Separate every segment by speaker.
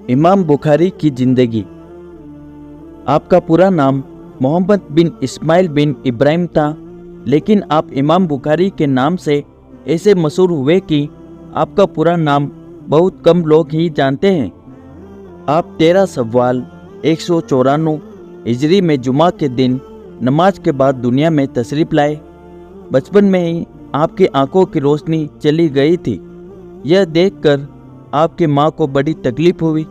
Speaker 1: इमाम बुखारी की जिंदगी। आपका पूरा नाम मोहम्मद बिन इस्माइल बिन इब्राहिम था, लेकिन आप इमाम बुखारी के नाम से ऐसे मशहूर हुए कि आपका पूरा नाम बहुत कम लोग ही जानते हैं। आप 13 सव्वाल 194 हिजरी में जुमा के दिन नमाज के बाद दुनिया में तशरीफ लाए। बचपन में ही आपकी आंखों की रोशनी चली गई थी। यह देखकर आपकी माँ को बड़ी तकलीफ हुई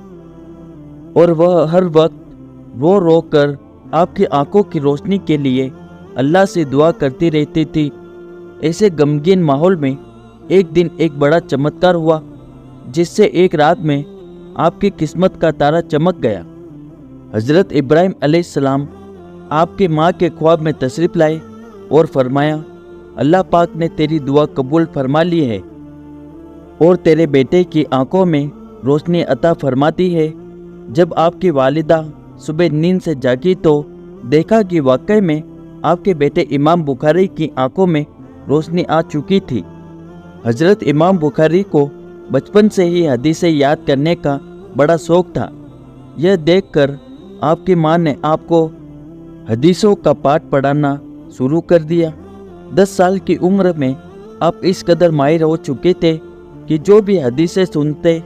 Speaker 1: और वह हर वक्त रो रो कर आपकी आंखों की रोशनी के लिए अल्लाह से दुआ करती रहती थी। ऐसे गमगीन माहौल में एक दिन एक बड़ा चमत्कार हुआ, जिससे एक रात में आपकी किस्मत का तारा चमक गया। हज़रत इब्राहिम अलैहिस्सलाम आपकी माँ के ख्वाब में तशरीफ़ लाए और फरमाया, अल्लाह पाक ने तेरी दुआ कबूल फरमा ली है और तेरे बेटे की आंखों में रोशनी अता फरमाती है। जब आपकी वालिदा सुबह नींद से जागी तो देखा कि वाकई में आपके बेटे इमाम बुखारी की आंखों में रोशनी आ चुकी थी। हज़रत इमाम बुखारी को बचपन से ही हदीसें याद करने का बड़ा शौक़ था। यह देखकर आपकी माँ ने आपको हदीसों का पाठ पढ़ाना शुरू कर दिया। 10 साल की उम्र में आप इस कदर माहिर हो चुके थे कि जो भी हदीसें सुनते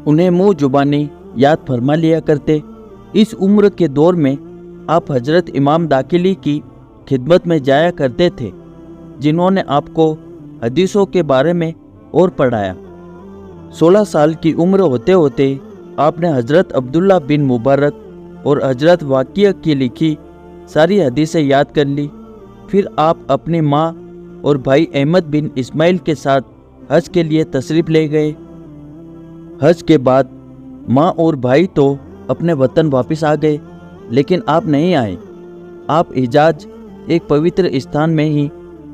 Speaker 1: उन्हें मुँह जुबानी याद फरमा लिया करते। इस उम्र के दौर में आप हजरत इमाम दाखिली की खिदमत में जाया करते थे, जिन्होंने आपको हदीसों के बारे में और पढ़ाया। 16 साल की उम्र होते होते आपने हजरत अब्दुल्ला बिन मुबारक और हजरत वाकिया की लिखी सारी हदीसें याद कर ली। फिर आप अपनी माँ और भाई अहमद बिन इस्माइल के साथ हज के लिए तशरीफ़ ले गए। हज के बाद माँ और भाई तो अपने वतन वापस आ गए, लेकिन आप नहीं आए। आप हिजाज एक पवित्र स्थान में ही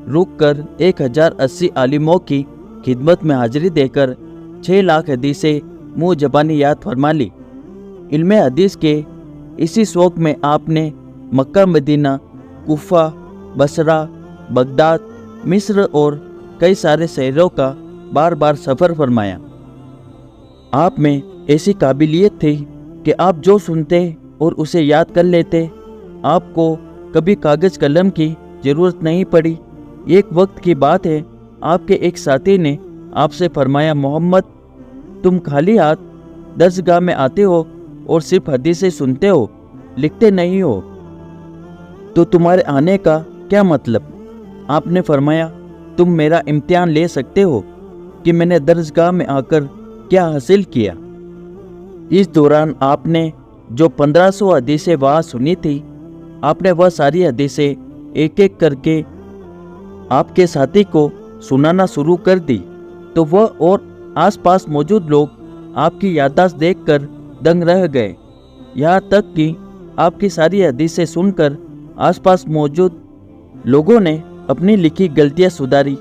Speaker 1: रुककर 1080 आलिमों की खिदमत में हाजिरी देकर 6 लाख हदीसें मुँह ज़बानी याद फरमा ली। इल्मे हदीस के इसी शौक़ में आपने मक्का, मदीना, कूफा, बसरा, बगदाद, मिस्र और कई सारे शहरों का बार बार सफ़र फरमाया। आप में ऐसी काबिलियत थी कि आप जो सुनते और उसे याद कर लेते। आपको कभी कागज़ कलम की ज़रूरत नहीं पड़ी। एक वक्त की बात है, आपके एक साथी ने आपसे फरमाया, मोहम्मद, तुम खाली हाथ दरसगाह में आते हो और सिर्फ हदीसें सुनते हो, लिखते नहीं हो, तो तुम्हारे आने का क्या मतलब? आपने फरमाया, तुम मेरा इम्तिहान ले सकते हो कि मैंने दरसगाह में आकर क्या हासिल किया। इस दौरान आपने जो 1500 हदीसें वहाँ सुनी थी, आपने वह सारी हदीसें एक एक करके आपके साथी को सुनाना शुरू कर दी, तो वह और आसपास मौजूद लोग आपकी याददाश्त देखकर दंग रह गए। यहाँ तक कि आपकी सारी हदीसें सुनकर आसपास मौजूद लोगों ने अपनी लिखी गलतियाँ सुधारी।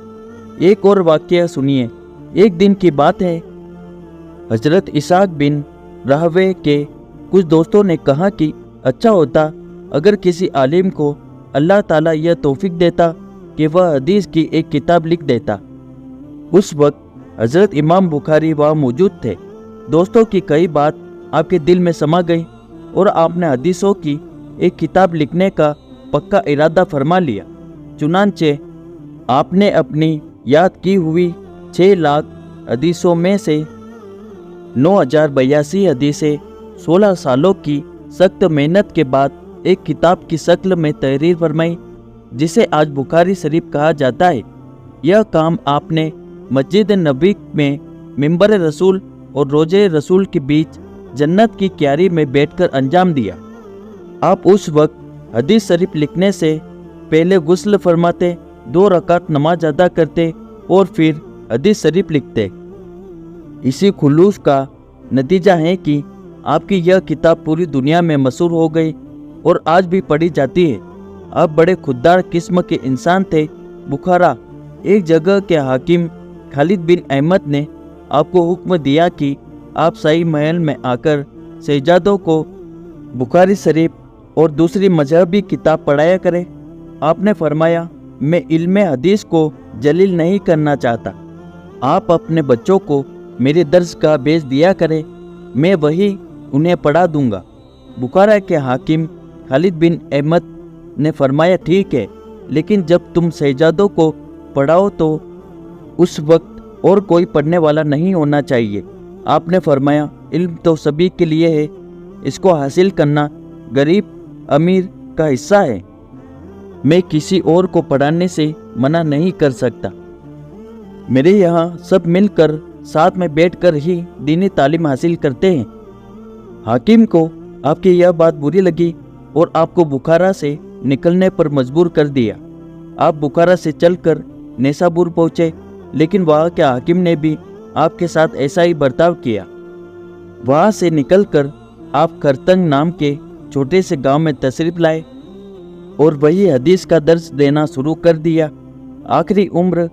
Speaker 1: एक और वाक़या सुनिए। एक दिन की बात है, हज़रत इसाक बिन राहवे के कुछ दोस्तों ने कहा कि अच्छा होता अगर किसी आलिम को अल्लाह ताला यह तौफीक देता कि वह हदीस की एक किताब लिख देता। उस वक्त हज़रत इमाम बुखारी वहाँ मौजूद थे। दोस्तों की कई बात आपके दिल में समा गई और आपने हदीसों की एक किताब लिखने का पक्का इरादा फरमा लिया। चुनांचे आपने अपनी याद की हुई 6 लाख हदीसों में से 9082 हदीसें 16 सालों की सख्त मेहनत के बाद एक किताब की शक्ल में तहरीर फरमाई, जिसे आज बुखारी शरीफ कहा जाता है। यह काम आपने मस्जिद नबी में मिंबर रसूल और रोजे रसूल के बीच जन्नत की क्यारी में बैठकर अंजाम दिया। आप उस वक्त हदीस शरीफ लिखने से पहले गुस्ल फरमाते, 2 रकात नमाज अदा करते और फिर हदीस शरीफ लिखते। इसी खुलूस का नतीजा है कि आपकी यह किताब पूरी दुनिया में मशहूर हो गई और आज भी पढ़ी जाती है। आप बड़े खुददार किस्म के इंसान थे। बुखारा एक जगह के हाकिम खालिद बिन अहमद ने आपको हुक्म दिया कि आप शाही महल में आकर शहजादों को बुखारी शरीफ और दूसरी मजहबी किताब पढ़ाया करें। आपने फरमाया, मैं इल्मे हदीस को जलील नहीं करना चाहता। आप अपने बच्चों को मेरे दर्स का भेज दिया करें। मैं वही उन्हें पढ़ा दूंगा। बुखारा के हाकिम खालिद बिन अहमद ने फरमाया, ठीक है, लेकिन जब तुम शहजादों को पढ़ाओ तो उस वक्त और कोई पढ़ने वाला नहीं होना चाहिए। आपने फरमाया, इल्म तो सभी के लिए है, इसको हासिल करना गरीब अमीर का हिस्सा है। मैं किसी और को पढ़ाने से मना नहीं कर सकता। मेरे यहाँ सब मिलकर साथ में बैठकर ही दीनी तालीम हासिल करते हैं। हाकिम को आपकी यह बात बुरी लगी और आपको बुखारा से निकलने पर मजबूर कर दिया। आप बुखारा से चलकर नेसाबुर पहुँचे, लेकिन वहाँ के हाकिम ने भी आपके साथ ऐसा ही बर्ताव किया। वहाँ से निकलकर आप खरतंग नाम के छोटे से गांव में तशरीफ लाए और वही हदीस का दर्स देना शुरू कर दिया। आखिरी उम्र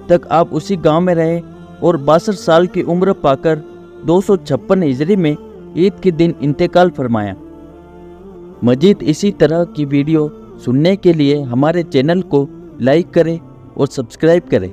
Speaker 1: तक आप उसी गांव में रहे और 62 साल की उम्र पाकर 256 हिजरी में ईद के दिन इंतकाल फरमाया। मजीद इसी तरह की वीडियो सुनने के लिए हमारे चैनल को लाइक करें और सब्सक्राइब करें।